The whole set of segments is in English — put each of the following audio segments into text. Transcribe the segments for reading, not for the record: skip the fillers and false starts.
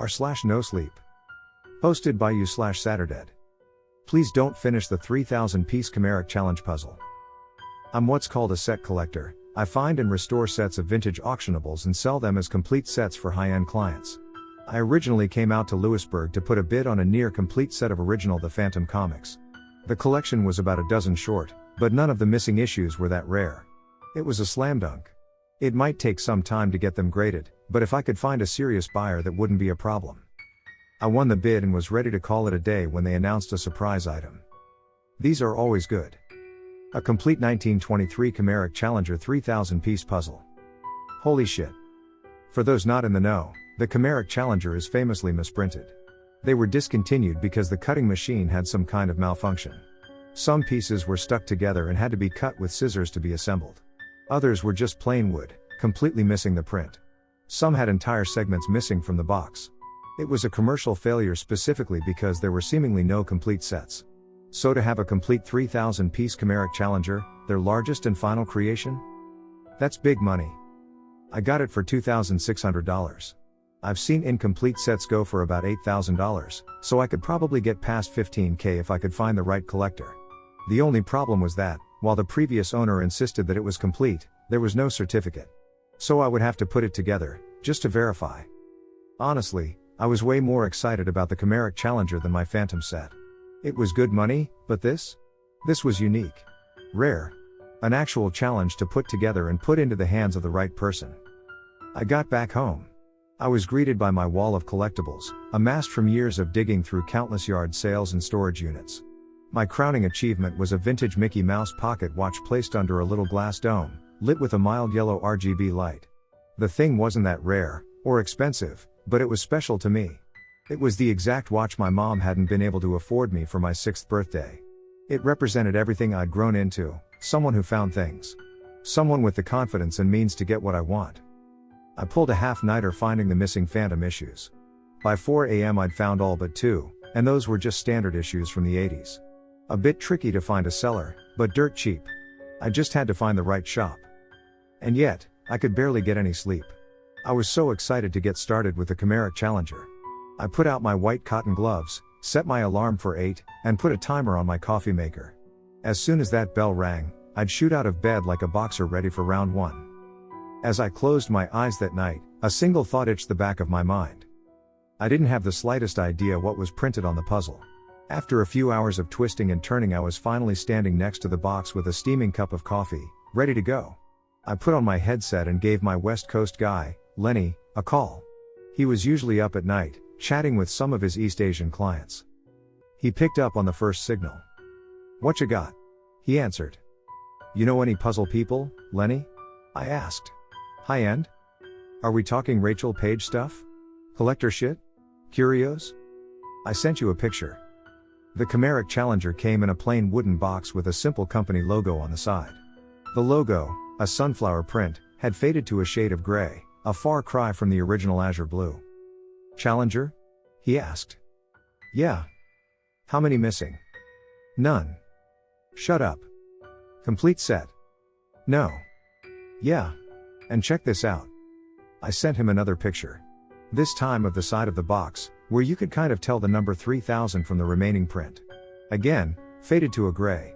r/nosleep. Hosted by you/Saturdead. Please don't finish the 3,000-piece Chimeric Challenge Puzzle. I'm what's called a set collector. I find and restore sets of vintage auctionables and sell them as complete sets for high-end clients. I originally came out to Lewisburg to put a bid on a near-complete set of original The Phantom comics. The collection was about a dozen short, but none of the missing issues were that rare. It was a slam dunk. It might take some time to get them graded, but if I could find a serious buyer, that wouldn't be a problem. I won the bid and was ready to call it a day when they announced a surprise item. These are always good. A complete 1923 Chimeric Challenger 3,000-piece puzzle. Holy shit. For those not in the know, the Chimeric Challenger is famously misprinted. They were discontinued because the cutting machine had some kind of malfunction. Some pieces were stuck together and had to be cut with scissors to be assembled. Others were just plain wood, completely missing the print. Some had entire segments missing from the box. It was a commercial failure specifically because there were seemingly no complete sets. So to have a complete 3,000-piece Chimeric Challenger, their largest and final creation? That's big money. I got it for $2,600. I've seen incomplete sets go for about $8,000, so I could probably get past $15,000 if I could find the right collector. The only problem was that, while the previous owner insisted that it was complete, there was no certificate. So I would have to put it together, just to verify. Honestly, I was way more excited about the Chimeric Challenger than my Phantom set. It was good money, but this was unique. Rare. An actual challenge to put together and put into the hands of the right person. I got back home. I was greeted by my wall of collectibles, amassed from years of digging through countless yard sales and storage units. My crowning achievement was a vintage Mickey Mouse pocket watch placed under a little glass dome, lit with a mild yellow RGB light. The thing wasn't that rare, or expensive, but it was special to me. It was the exact watch my mom hadn't been able to afford me for my 6th birthday. It represented everything I'd grown into, someone who found things. Someone with the confidence and means to get what I want. I pulled a half-nighter finding the missing Phantom issues. By 4 a.m. I'd found all but 2, and those were just standard issues from the 80s. A bit tricky to find a seller, but dirt cheap. I just had to find the right shop. And yet, I could barely get any sleep. I was so excited to get started with the Chimeric Challenger. I put out my white cotton gloves, set my alarm for 8, and put a timer on my coffee maker. As soon as that bell rang, I'd shoot out of bed like a boxer ready for round 1. As I closed my eyes that night, a single thought itched the back of my mind. I didn't have the slightest idea what was printed on the puzzle. After a few hours of twisting and turning, I was finally standing next to the box with a steaming cup of coffee, ready to go. I put on my headset and gave my West Coast guy, Lenny, a call. He was usually up at night, chatting with some of his East Asian clients. He picked up on the first signal. "What you got?" he answered. "You know any puzzle people, Lenny?" I asked. "High-end? Are we talking Rachel Page stuff? Collector shit? Curios? I sent you a picture." The Chimeric Challenger came in a plain wooden box with a simple company logo on the side. The logo, a sunflower print, had faded to a shade of gray, a far cry from the original azure blue. "Challenger?" he asked. "Yeah." "How many missing?" "None." "Shut up." "Complete set?" "No." "Yeah. And check this out." I sent him another picture. This time of the side of the box, where you could kind of tell the number 3,000 from the remaining print. Again, faded to a gray.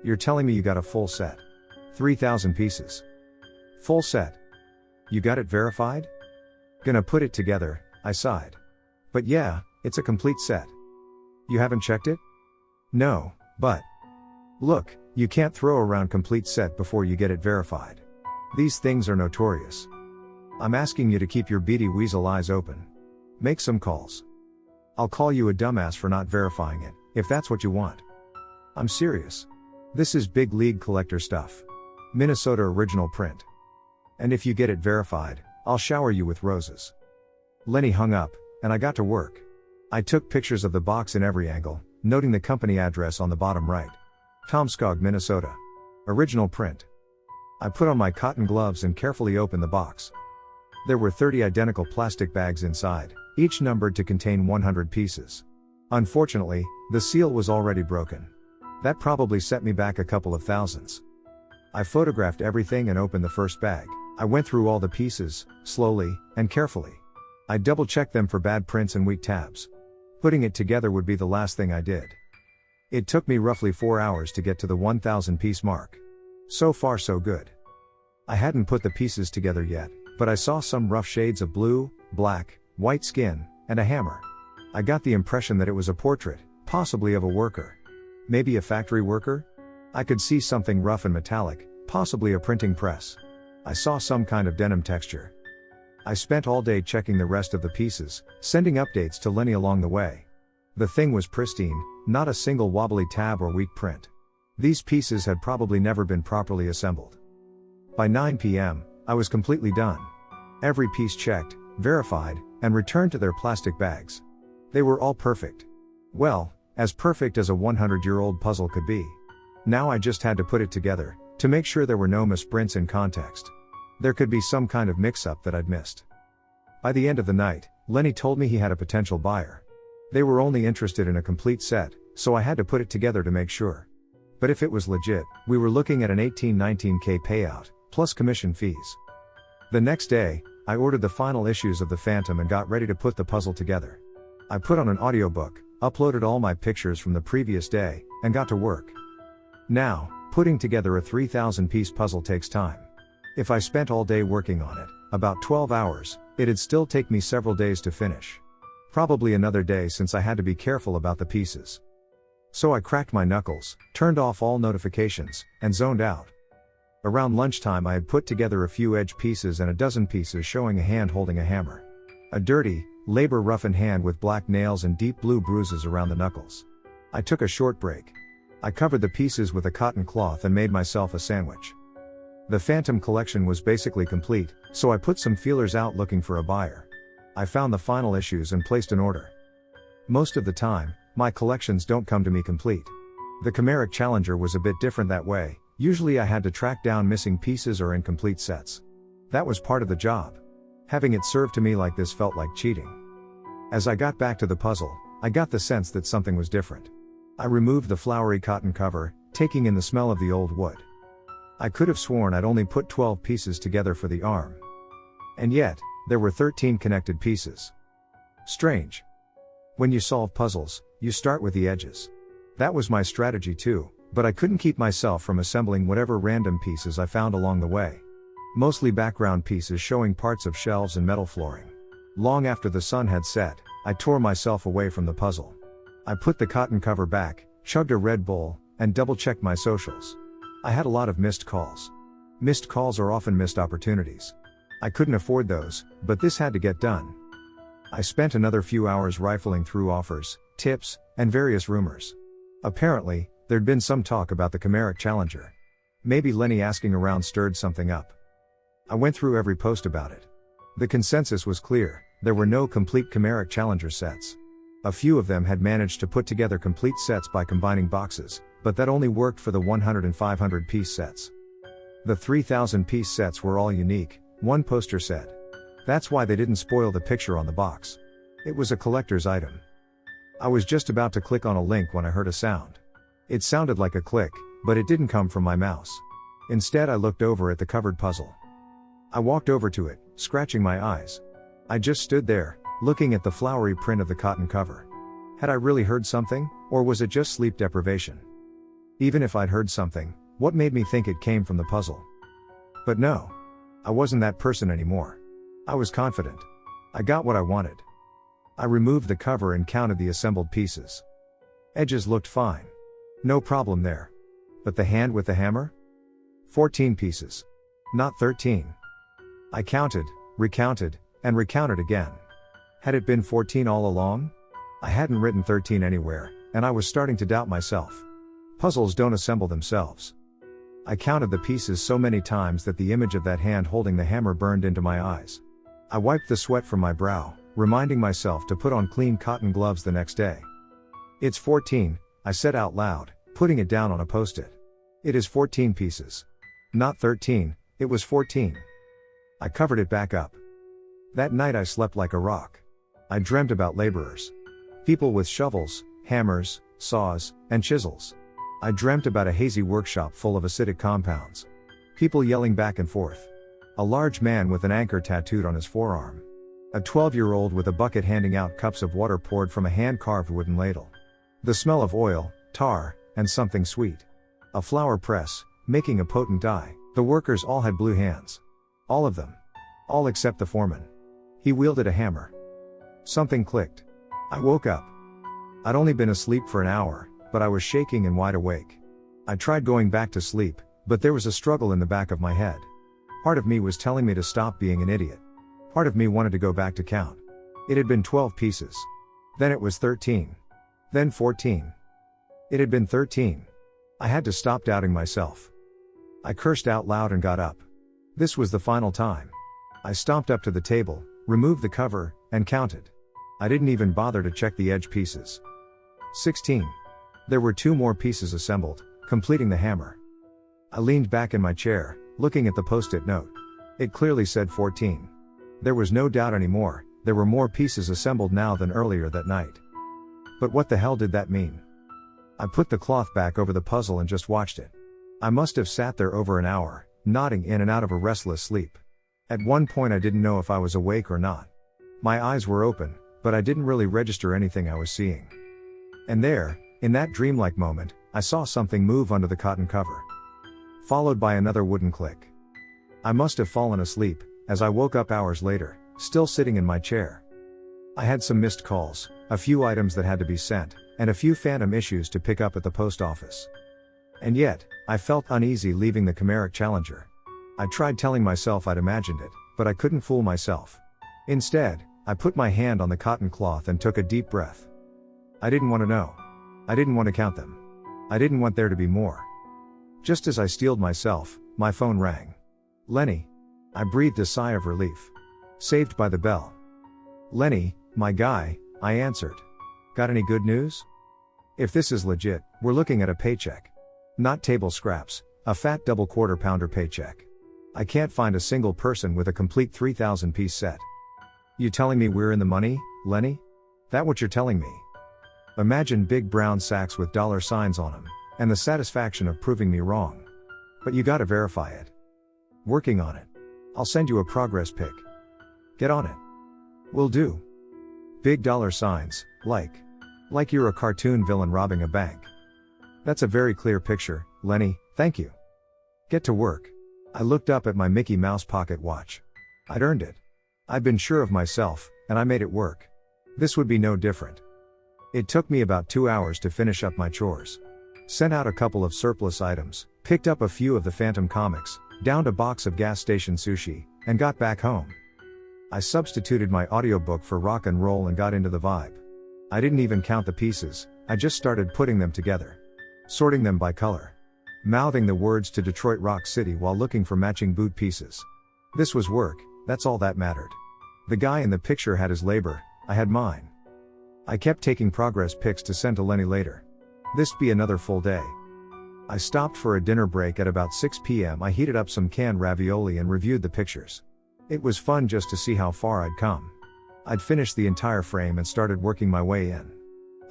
"You're telling me you got a full set? 3,000 pieces? Full set? You got it verified?" "Gonna put it together," I sighed. "But yeah, it's a complete set." "You haven't checked it?" "No, but..." "Look, you can't throw around complete set before you get it verified. These things are notorious. I'm asking you to keep your beady weasel eyes open. Make some calls. I'll call you a dumbass for not verifying it, if that's what you want. I'm serious. This is big league collector stuff. Minnesota original print. And if you get it verified, I'll shower you with roses." Lenny hung up, and I got to work. I took pictures of the box in every angle, noting the company address on the bottom right. Tomskog, Minnesota. Original print. I put on my cotton gloves and carefully opened the box. There were 30 identical plastic bags inside, each numbered to contain 100 pieces. Unfortunately, the seal was already broken. That probably set me back a couple of thousands. I photographed everything and opened the first bag. I went through all the pieces, slowly, and carefully. I double-checked them for bad prints and weak tabs. Putting it together would be the last thing I did. It took me roughly 4 hours to get to the 1,000 piece mark. So far so good. I hadn't put the pieces together yet, but I saw some rough shades of blue, black, white skin, and a hammer. I got the impression that it was a portrait, possibly of a worker. Maybe a factory worker? I could see something rough and metallic, possibly a printing press. I saw some kind of denim texture. I spent all day checking the rest of the pieces, sending updates to Lenny along the way. The thing was pristine, not a single wobbly tab or weak print. These pieces had probably never been properly assembled. By 9 p.m., I was completely done. Every piece checked, verified, and returned to their plastic bags. They were all perfect. Well, as perfect as a 100-year-old puzzle could be. Now I just had to put it together, to make sure there were no misprints in context. There could be some kind of mix-up that I'd missed. By the end of the night, Lenny told me he had a potential buyer. They were only interested in a complete set, so I had to put it together to make sure. But if it was legit, we were looking at an 18-19K payout, plus commission fees. The next day, I ordered the final issues of the Phantom and got ready to put the puzzle together. I put on an audiobook, uploaded all my pictures from the previous day, and got to work. Now, putting together a 3,000-piece puzzle takes time. If I spent all day working on it, about 12 hours, it'd still take me several days to finish. Probably another day since I had to be careful about the pieces. So I cracked my knuckles, turned off all notifications, and zoned out. Around lunchtime I had put together a few edge pieces and a dozen pieces showing a hand holding a hammer. A dirty, labor-roughened hand with black nails and deep blue bruises around the knuckles. I took a short break. I covered the pieces with a cotton cloth and made myself a sandwich. The Phantom collection was basically complete, so I put some feelers out looking for a buyer. I found the final issues and placed an order. Most of the time, my collections don't come to me complete. The Chimeric Challenger was a bit different that way. Usually I had to track down missing pieces or incomplete sets. That was part of the job. Having it served to me like this felt like cheating. As I got back to the puzzle, I got the sense that something was different. I removed the flowery cotton cover, taking in the smell of the old wood. I could have sworn I'd only put 12 pieces together for the arm. And yet, there were 13 connected pieces. Strange. When you solve puzzles, you start with the edges. That was my strategy too, but I couldn't keep myself from assembling whatever random pieces I found along the way. Mostly background pieces showing parts of shelves and metal flooring. Long after the sun had set, I tore myself away from the puzzle. I put the cotton cover back, chugged a Red Bull, and double-checked my socials. I had a lot of missed calls. Missed calls are often missed opportunities. I couldn't afford those, but this had to get done. I spent another few hours rifling through offers, tips, and various rumors. Apparently, there'd been some talk about the Chimeric Challenger. Maybe Lenny asking around stirred something up. I went through every post about it. The consensus was clear: there were no complete Chimeric Challenger sets. A few of them had managed to put together complete sets by combining boxes, but that only worked for the 100 and 500 piece sets. The 3,000 piece sets were all unique, one poster said. That's why they didn't spoil the picture on the box. It was a collector's item. I was just about to click on a link when I heard a sound. It sounded like a click, but it didn't come from my mouse. Instead I looked over at the covered puzzle. I walked over to it, scratching my eyes. I just stood there, looking at the flowery print of the cotton cover. Had I really heard something, or was it just sleep deprivation? Even if I'd heard something, what made me think it came from the puzzle? But no. I wasn't that person anymore. I was confident. I got what I wanted. I removed the cover and counted the assembled pieces. Edges looked fine. No problem there. But the hand with the hammer? 14 pieces. Not 13. I counted, recounted, and recounted again. Had it been 14 all along? I hadn't written 13 anywhere, and I was starting to doubt myself. Puzzles don't assemble themselves. I counted the pieces so many times that the image of that hand holding the hammer burned into my eyes. I wiped the sweat from my brow, reminding myself to put on clean cotton gloves the next day. It's 14, I said out loud, putting it down on a post-it. It is 14 pieces. Not 13, it was 14. I covered it back up. That night I slept like a rock. I dreamt about laborers. People with shovels, hammers, saws, and chisels. I dreamt about a hazy workshop full of acidic compounds. People yelling back and forth. A large man with an anchor tattooed on his forearm. A 12-year-old with a bucket handing out cups of water poured from a hand-carved wooden ladle. The smell of oil, tar, and something sweet. A flour press, making a potent dye. The workers all had blue hands. All of them. All except the foreman. He wielded a hammer. Something clicked. I woke up. I'd only been asleep for an hour, but I was shaking and wide awake. I tried going back to sleep, but there was a struggle in the back of my head. Part of me was telling me to stop being an idiot. Part of me wanted to go back to count. It had been 12 pieces. Then it was 13. Then 14. It had been 13. I had to stop doubting myself. I cursed out loud and got up. This was the final time. I stomped up to the table, removed the cover, and counted. I didn't even bother to check the edge pieces. 16. There were 2 more pieces assembled, completing the hammer. I leaned back in my chair, looking at the post-it note. It clearly said 14. There was no doubt anymore, there were more pieces assembled now than earlier that night. But what the hell did that mean? I put the cloth back over the puzzle and just watched it. I must have sat there over an hour, nodding in and out of a restless sleep. At one point I didn't know if I was awake or not. My eyes were open, but I didn't really register anything I was seeing. And there, in that dreamlike moment, I saw something move under the cotton cover. Followed by another wooden click. I must have fallen asleep, as I woke up hours later, still sitting in my chair. I had some missed calls, a few items that had to be sent, and a few phantom issues to pick up at the post office. And yet, I felt uneasy leaving the Chimeric Challenger. I tried telling myself I'd imagined it, but I couldn't fool myself. Instead, I put my hand on the cotton cloth and took a deep breath. I didn't want to know. I didn't want to count them. I didn't want there to be more. Just as I steeled myself, my phone rang. Lenny. I breathed a sigh of relief. Saved by the bell. Lenny, my guy, I answered. Got any good news? If this is legit, we're looking at a paycheck. Not table scraps, a fat double quarter-pounder paycheck. I can't find a single person with a complete 3,000-piece set. You telling me we're in the money, Lenny? That what you're telling me? Imagine big brown sacks with dollar signs on them, and the satisfaction of proving me wrong. But you gotta verify it. Working on it. I'll send you a progress pic. Get on it. Will do. Big dollar signs, like you're a cartoon villain robbing a bank. That's a very clear picture, Lenny, thank you. Get to work. I looked up at my Mickey Mouse pocket watch. I'd earned it. I'd been sure of myself, and I made it work. This would be no different. It took me about 2 hours to finish up my chores. Sent out a couple of surplus items, picked up a few of the Phantom comics, downed a box of gas station sushi, and got back home. I substituted my audiobook for rock and roll and got into the vibe. I didn't even count the pieces, I just started putting them together. Sorting them by color. Mouthing the words to Detroit Rock City while looking for matching boot pieces. This was work, that's all that mattered. The guy in the picture had his labor, I had mine. I kept taking progress pics to send to Lenny later. This be another full day. I stopped for a dinner break at about 6 p.m. I heated up some canned ravioli and reviewed the pictures. It was fun just to see how far I'd come. I'd finished the entire frame and started working my way in.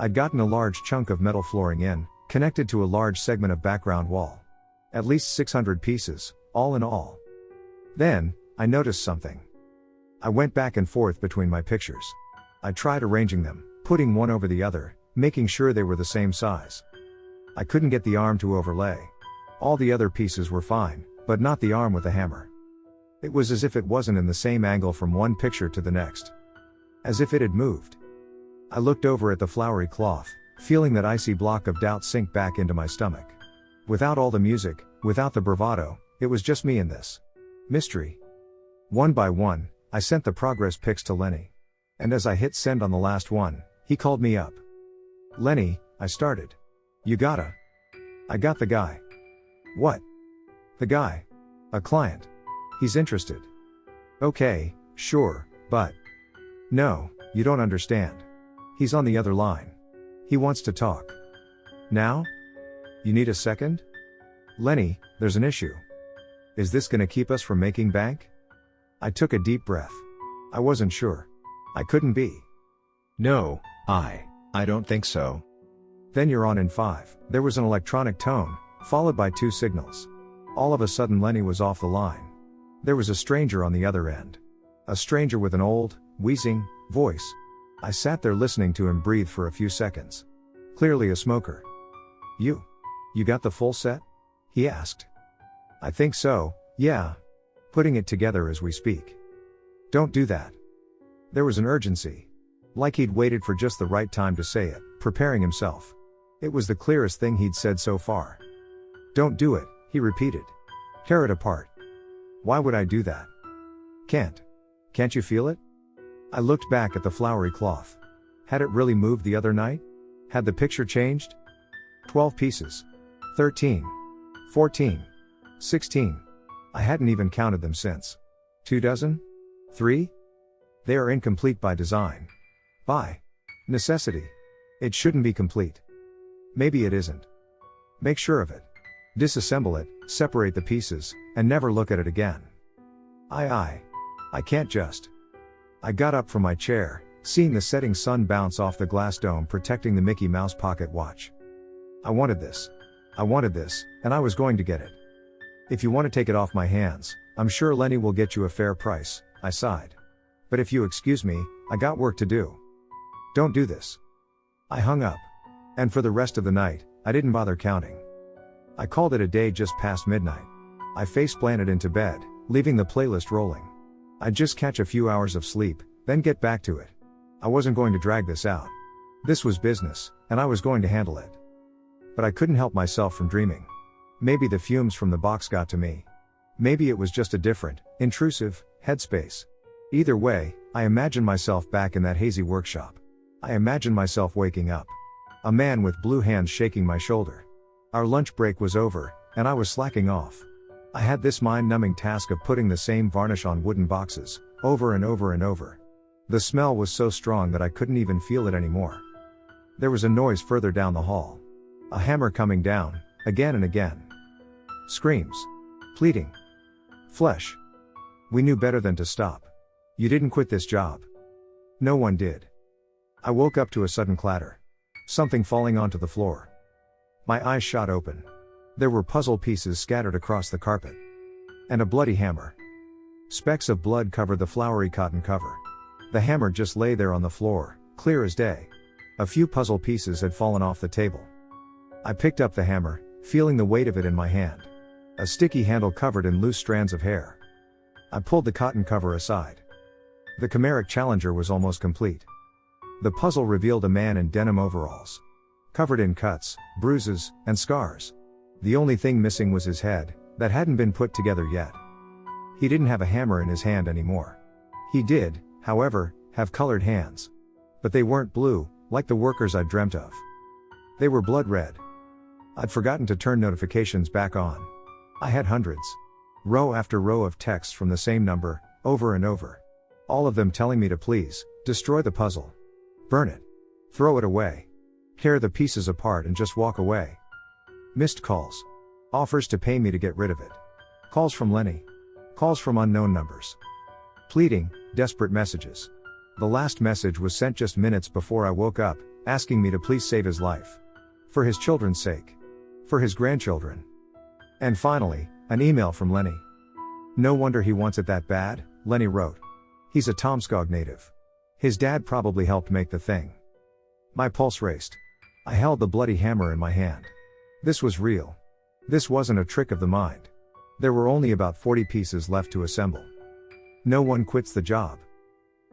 I'd gotten a large chunk of metal flooring in, connected to a large segment of background wall. At least 600 pieces, all in all. Then, I noticed something. I went back and forth between my pictures. I tried arranging them, putting one over the other, making sure they were the same size. I couldn't get the arm to overlay. All the other pieces were fine, but not the arm with the hammer. It was as if it wasn't in the same angle from one picture to the next. As if it had moved. I looked over at the flowery cloth, feeling that icy block of doubt sink back into my stomach. Without all the music, without the bravado, it was just me and this mystery. One by one, I sent the progress pics to Lenny. And as I hit send on the last one, he called me up. Lenny, I started. I got the guy. What? The guy. A client. He's interested. Okay, sure, but. No, you don't understand. He's on the other line. He wants to talk. Now? You need a second? Lenny, there's an issue. Is this gonna keep us from making bank? I took a deep breath. I wasn't sure. I couldn't be. No, I don't think so. Then you're on in 5. There was an electronic tone, followed by 2 signals. All of a sudden Lenny was off the line. There was a stranger on the other end. A stranger with an old, wheezing voice. I sat there listening to him breathe for a few seconds. Clearly a smoker. You got the full set?" he asked. "I think so, yeah. Putting it together as we speak." "Don't do that." There was an urgency. Like he'd waited for just the right time to say it, preparing himself. It was the clearest thing he'd said so far. "Don't do it," he repeated. "Tear it apart." "Why would I do that?" Can't you feel it?" I looked back at the flowery cloth. Had it really moved the other night? Had the picture changed? 12 pieces. 13. 14. 16. I hadn't even counted them since. 2 dozen? 3? They are incomplete by design. By necessity. It shouldn't be complete. Maybe it isn't. Make sure of it. Disassemble it, separate the pieces, and never look at it again. I can't just. I got up from my chair, seeing the setting sun bounce off the glass dome protecting the Mickey Mouse pocket watch. I wanted this, and I was going to get it. "If you want to take it off my hands, I'm sure Lenny will get you a fair price," I sighed. "But if you excuse me, I got work to do." "Don't do this." I hung up. And for the rest of the night, I didn't bother counting. I called it a day just past midnight. I face-planted into bed, leaving the playlist rolling. I'd just catch a few hours of sleep, then get back to it. I wasn't going to drag this out. This was business, and I was going to handle it. But I couldn't help myself from dreaming. Maybe the fumes from the box got to me. Maybe it was just a different, intrusive, headspace. Either way, I imagined myself back in that hazy workshop. I imagined myself waking up. A man with blue hands shaking my shoulder. Our lunch break was over, and I was slacking off. I had this mind-numbing task of putting the same varnish on wooden boxes, over and over and over. The smell was so strong that I couldn't even feel it anymore. There was a noise further down the hall. A hammer coming down, again and again. Screams. Pleading. Flesh. We knew better than to stop. "You didn't quit this job." No one did. I woke up to a sudden clatter. Something falling onto the floor. My eyes shot open. There were puzzle pieces scattered across the carpet. And a bloody hammer. Specks of blood covered the flowery cotton cover. The hammer just lay there on the floor, clear as day. A few puzzle pieces had fallen off the table. I picked up the hammer, feeling the weight of it in my hand. A sticky handle covered in loose strands of hair. I pulled the cotton cover aside. The Chimeric Challenger was almost complete. The puzzle revealed a man in denim overalls. Covered in cuts, bruises, and scars. The only thing missing was his head, that hadn't been put together yet. He didn't have a hammer in his hand anymore. He did, however, have colored hands. But they weren't blue, like the workers I'd dreamt of. They were blood red. I'd forgotten to turn notifications back on. I had hundreds. Row after row of texts from the same number, over and over. All of them telling me to please, destroy the puzzle. Burn it. Throw it away. Tear the pieces apart and just walk away. Missed calls. Offers to pay me to get rid of it. Calls from Lenny. Calls from unknown numbers. Pleading, desperate messages. The last message was sent just minutes before I woke up, asking me to please save his life. For his children's sake. For his grandchildren. And finally, an email from Lenny. "No wonder he wants it that bad," Lenny wrote. "He's a Tomskog native. His dad probably helped make the thing." My pulse raced. I held the bloody hammer in my hand. This was real. This wasn't a trick of the mind. There were only about 40 pieces left to assemble. No one quits the job.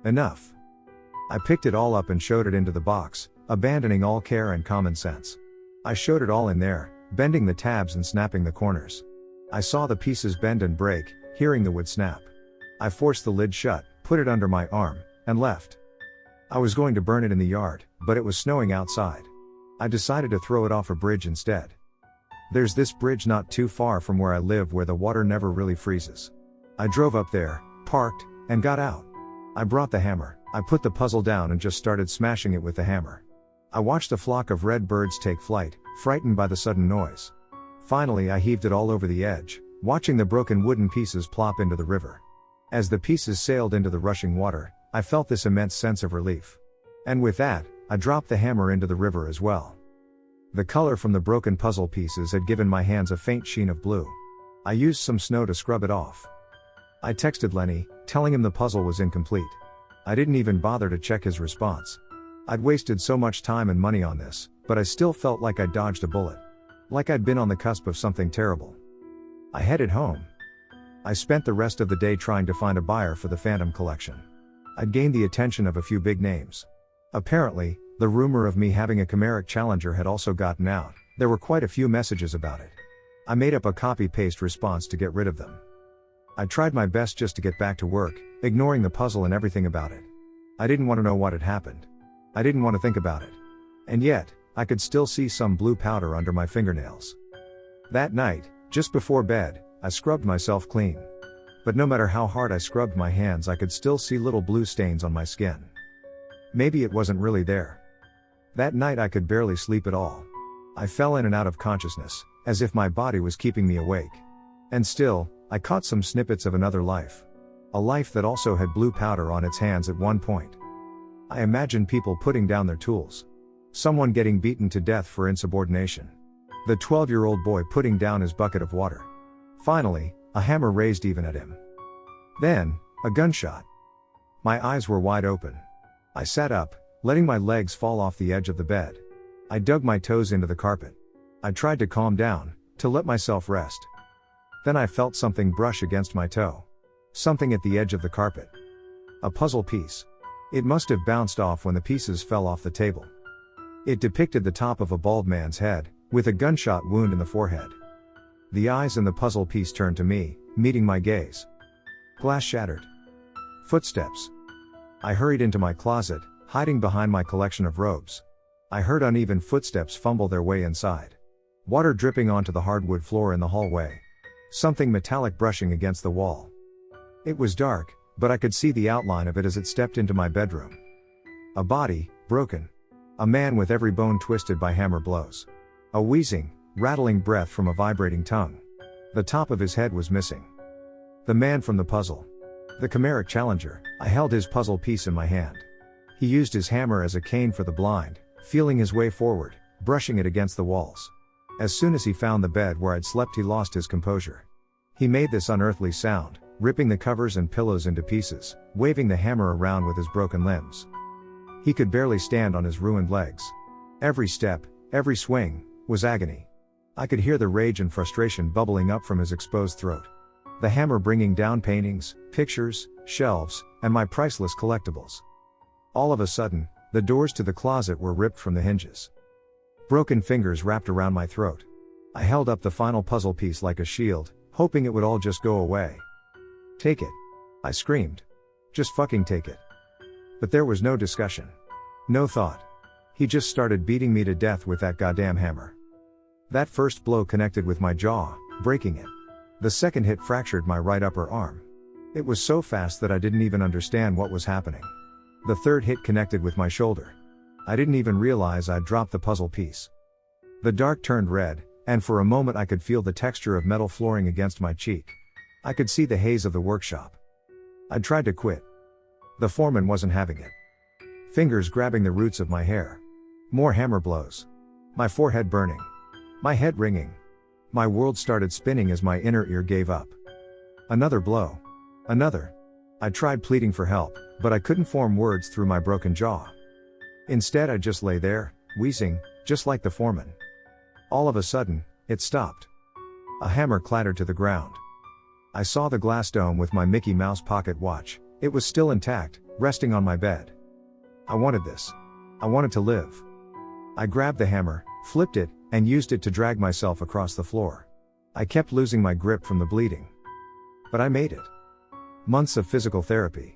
Enough. I picked it all up and showed it into the box, abandoning all care and common sense. I showed it all in there, bending the tabs and snapping the corners. I saw the pieces bend and break, hearing the wood snap. I forced the lid shut, put it under my arm, and left. I was going to burn it in the yard, but it was snowing outside. I decided to throw it off a bridge instead. There's this bridge not too far from where I live where the water never really freezes. I drove up there, parked, and got out. I brought the hammer. I put the puzzle down and just started smashing it with the hammer. I watched a flock of red birds take flight, frightened by the sudden noise. Finally I heaved it all over the edge, watching the broken wooden pieces plop into the river. As the pieces sailed into the rushing water, I felt this immense sense of relief. And with that, I dropped the hammer into the river as well. The color from the broken puzzle pieces had given my hands a faint sheen of blue. I used some snow to scrub it off. I texted Lenny, telling him the puzzle was incomplete. I didn't even bother to check his response. I'd wasted so much time and money on this, but I still felt like I'd dodged a bullet. Like I'd been on the cusp of something terrible. I headed home. I spent the rest of the day trying to find a buyer for the Phantom collection. I'd gained the attention of a few big names. Apparently, the rumor of me having a Chimeric Challenger had also gotten out. There were quite a few messages about it. I made up a copy-paste response to get rid of them. I tried my best just to get back to work, ignoring the puzzle and everything about it. I didn't want to know what had happened. I didn't want to think about it. And yet, I could still see some blue powder under my fingernails. That night, just before bed, I scrubbed myself clean. But no matter how hard I scrubbed my hands, I could still see little blue stains on my skin. Maybe it wasn't really there. That night I could barely sleep at all. I fell in and out of consciousness, as if my body was keeping me awake. And still, I caught some snippets of another life. A life that also had blue powder on its hands at one point. I imagined people putting down their tools. Someone getting beaten to death for insubordination. The 12-year-old boy putting down his bucket of water. Finally, a hammer raised even at him. Then, a gunshot. My eyes were wide open. I sat up, letting my legs fall off the edge of the bed. I dug my toes into the carpet. I tried to calm down, to let myself rest. Then I felt something brush against my toe. Something at the edge of the carpet. A puzzle piece. It must have bounced off when the pieces fell off the table. It depicted the top of a bald man's head, with a gunshot wound in the forehead. The eyes in the puzzle piece turned to me, meeting my gaze. Glass shattered. Footsteps. I hurried into my closet, hiding behind my collection of robes. I heard uneven footsteps fumble their way inside. Water dripping onto the hardwood floor in the hallway. Something metallic brushing against the wall. It was dark, but I could see the outline of it as it stepped into my bedroom. A body, broken. A man with every bone twisted by hammer blows. A wheezing, rattling breath from a vibrating tongue. The top of his head was missing. The man from the puzzle. The Chimeric Challenger. I held his puzzle piece in my hand. He used his hammer as a cane for the blind, feeling his way forward, brushing it against the walls. As soon as he found the bed where I'd slept, he lost his composure. He made this unearthly sound, ripping the covers and pillows into pieces, waving the hammer around with his broken limbs. He could barely stand on his ruined legs. Every step, every swing, was agony. I could hear the rage and frustration bubbling up from his exposed throat. The hammer bringing down paintings, pictures, shelves, and my priceless collectibles. All of a sudden, the doors to the closet were ripped from the hinges. Broken fingers wrapped around my throat. I held up the final puzzle piece like a shield, hoping it would all just go away. "Take it," I screamed. "Just fucking take it." But there was no discussion. No thought. He just started beating me to death with that goddamn hammer. That first blow connected with my jaw, breaking it. The second hit fractured my right upper arm. It was so fast that I didn't even understand what was happening. The third hit connected with my shoulder. I didn't even realize I'd dropped the puzzle piece. The dark turned red, and for a moment I could feel the texture of metal flooring against my cheek. I could see the haze of the workshop. I'd tried to quit. The foreman wasn't having it. Fingers grabbing the roots of my hair. More hammer blows. My forehead burning. My head ringing. My world started spinning as my inner ear gave up. Another blow. Another. I tried pleading for help, but I couldn't form words through my broken jaw. Instead I just lay there, wheezing, just like the foreman. All of a sudden, it stopped. A hammer clattered to the ground. I saw the glass dome with my Mickey Mouse pocket watch. It was still intact, resting on my bed. I wanted this. I wanted to live. I grabbed the hammer, flipped it, and used it to drag myself across the floor. I kept losing my grip from the bleeding. But I made it. Months of physical therapy.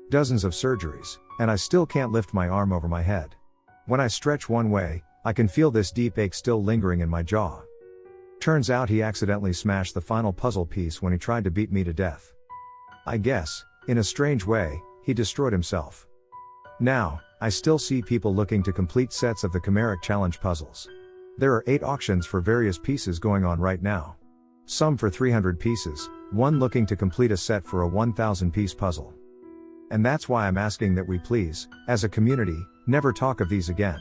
Dozens of surgeries, and I still can't lift my arm over my head. When I stretch one way, I can feel this deep ache still lingering in my jaw. Turns out he accidentally smashed the final puzzle piece when he tried to beat me to death. I guess, in a strange way, he destroyed himself. Now, I still see people looking to complete sets of the Chimeric Challenge puzzles. There are 8 auctions for various pieces going on right now. Some for 300 pieces, one looking to complete a set for a 1,000-piece puzzle. And that's why I'm asking that we please, as a community, never talk of these again.